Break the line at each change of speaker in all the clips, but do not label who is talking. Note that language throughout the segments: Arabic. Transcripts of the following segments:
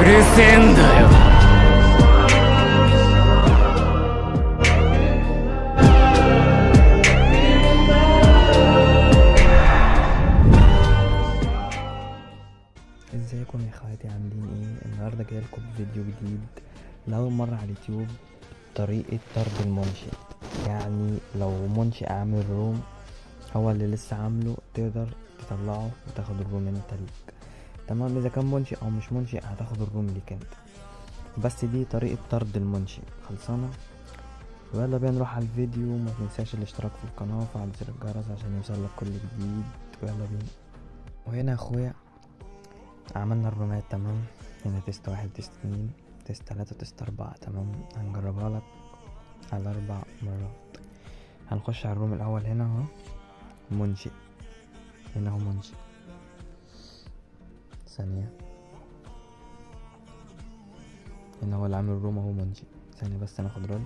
るせえんだよ。
ازيكم يا اخواتي، عاملين ايه؟ النهارده جايلكم بفيديو جديد لاول مره على اليوتيوب. طريقه طرد المنشئ، يعني لو منشئ عامل روم هو اللي لسه عامله تقدر تطلعه وتاخد الروم انت ليك. تمام، اذا كان منشئ او مش منشئ هتاخد الروم ليك انت، بس دي طريقه طرد المنشئ خلصانه. ويلا بينا نروح على الفيديو، وما تنساش الاشتراك في القناه وفعل زر الجرس عشان يوصلك كل جديد. ويلا بينا. وهنا يا اخويا عملنا الرومات. تمام، هنا تيست 1 تيست 2 تيست 3 تيست 4. تمام، هنجربها لك على 4 مرات. هنخش على الروم الاول. هنا اهو منشئ، هنا اهو منشئ. ثانية، هنا هو اللي عامل الروم اهو منشئ. ثانية بس ناخد رول.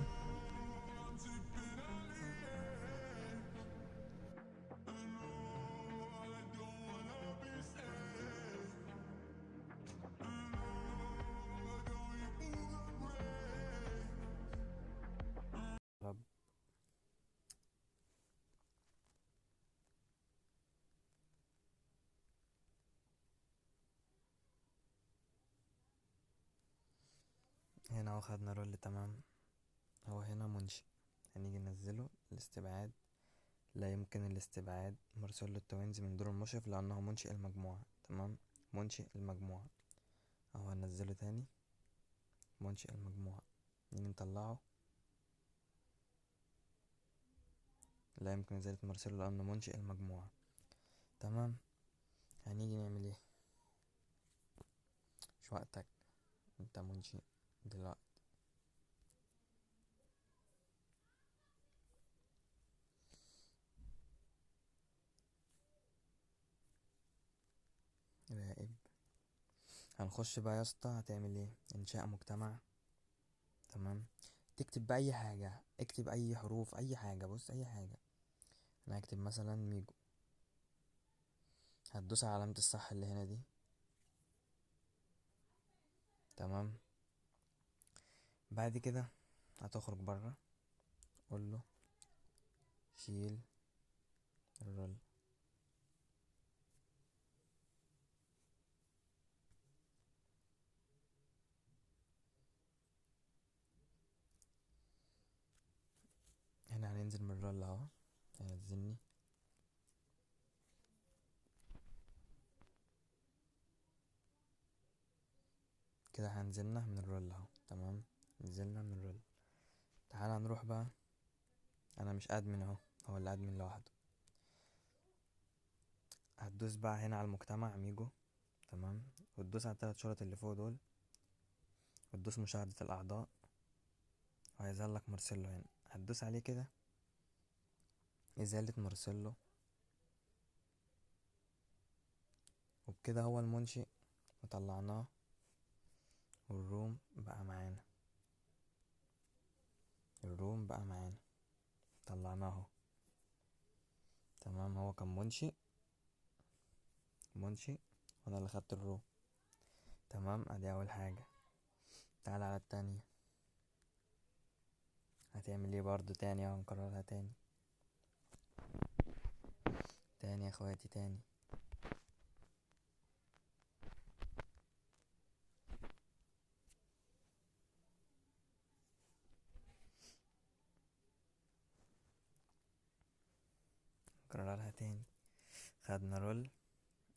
هنا اهو خدنا رول. تمام، هو هنا منشئ. هنيجي ننزله الاستبعاد. لا يمكن الاستبعاد مرسل التوينز من دور المشرف لانه منشئ المجموعة. تمام، منشئ المجموعة اهو. هنزله تاني، منشئ المجموعة. نيجي نطلعه. لا يمكن إزالة مارسيلو لأنه منشئ المجموعة. تمام، هنيجي نعمل ايه؟ مش وقتك، انت منشئ دلوقتي. راقب. هنخش بقى يا اسطى، هتعمل ايه؟ انشاء مجتمع. تمام، تكتب بأي حاجة، اكتب أي حروف، أي حاجة. بص، أي حاجة. أنا هكتب مثلا ميجو. هتدوس على علامة الصح اللي هنا دي. تمام، بعد كده هتخرج برا، قوله شيل الرول. هنا هننزل من الرول اهو، هينزلني. كده هنزلنا من الرول اهو. تمام، نزلنا من الرول. تعالى نروح بقى. انا مش ادمن اهو، هو اللي ادمن لوحده. هتدوس بقى هنا على المجتمع ميجو. تمام، وتدوس على الثلاث شرط اللي فوق دول، وتدوس مشاهدة الاعضاء، وهيظهر لك مارسيلو هنا. هتدوس عليه كده، ازالة مارسيلو. وبكده هو المنشئ وطلعناه، والروم بقى معانا. الروم بقى معانا، طلعناه. تمام، هو كان منشئ وانا اللي خدت الروم. تمام، ادي اول حاجة. تعال على التانية. هتعمل ايه برضو تاني؟ هنكررها تاني تاني يا اخواتي، تاني. نكررها تاني. خدنا رول.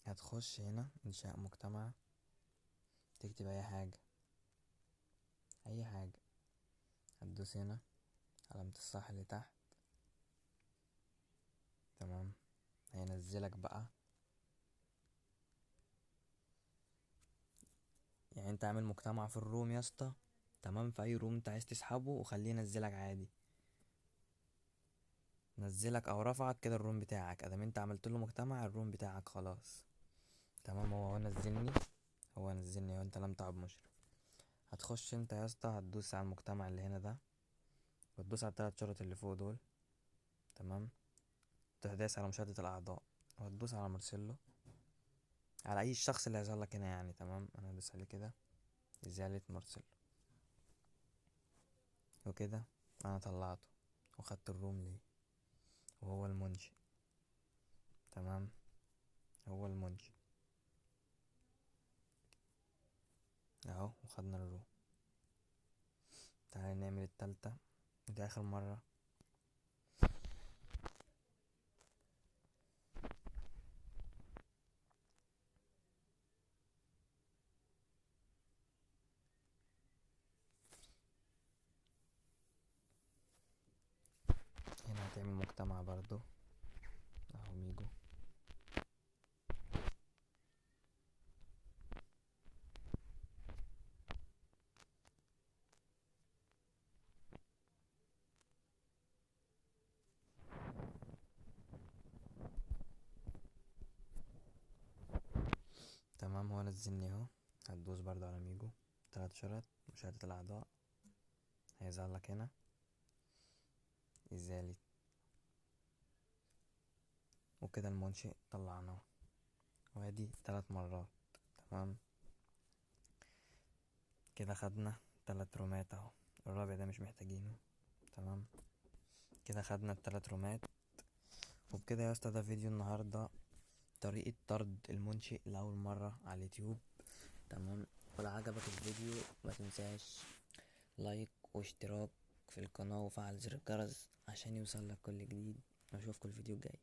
هتخش هنا انشاء مجتمع، تكتب اي حاجة، اي حاجة. هتدوس هنا علامة الصح اللي تحت. تمام، هينزلك بقى. يعني انت عامل مجتمع في الروم يا اسطى. تمام، في اي روم انت عايز تسحبه وخليه ينزلك عادي. نزلك او رفعك كده الروم بتاعك، ادام انت عملت له مجتمع الروم بتاعك خلاص. تمام، هو نزلني، هو نزلني، وانت لم تعب مشرف. هتخش انت يا اسطى، هتدوس على المجتمع اللي هنا ده، وتدوس على التلات شرط اللي فوق دول. تمام، تدوس على مشاهدة الاعضاء، وهتدوس على مارسيلو، على اي شخص اللي هيظهر لك هنا يعني. تمام، انا هدوس عليه كده. إزالة مارسيلو. وكده انا طلعته وخدت الروم ليه، وهو المنشئ. تمام، هو المنشئ اهو، وخدنا الروم. تعالى نعمل التالتة، دي اخر مرة. هنا هتعمل مجتمع برضو اهو، ميجو. تمام، هو نزلني اهو. هتدوس برضو على ميجو، 3 شرط مشاهدة الاعضاء، هيظهر لك هنا ازالة. وكده المنشئ طلعناه، وادي 3 مرات. تمام، كده خدنا 3 رومات اهو، الرابع ده مش محتاجينه. تمام، كده خدنا ال3 رومات. وبكده يا اسطى ده فيديو النهاردة، طريقة طرد المنشئ لأول مرة على اليوتيوب. تمام، ولو عجبك الفيديو ما تنساش لايك واشتراك في القناة وفعل زر الجرس عشان يوصل لك كل جديد. اشوفكم الفيديو الجاي.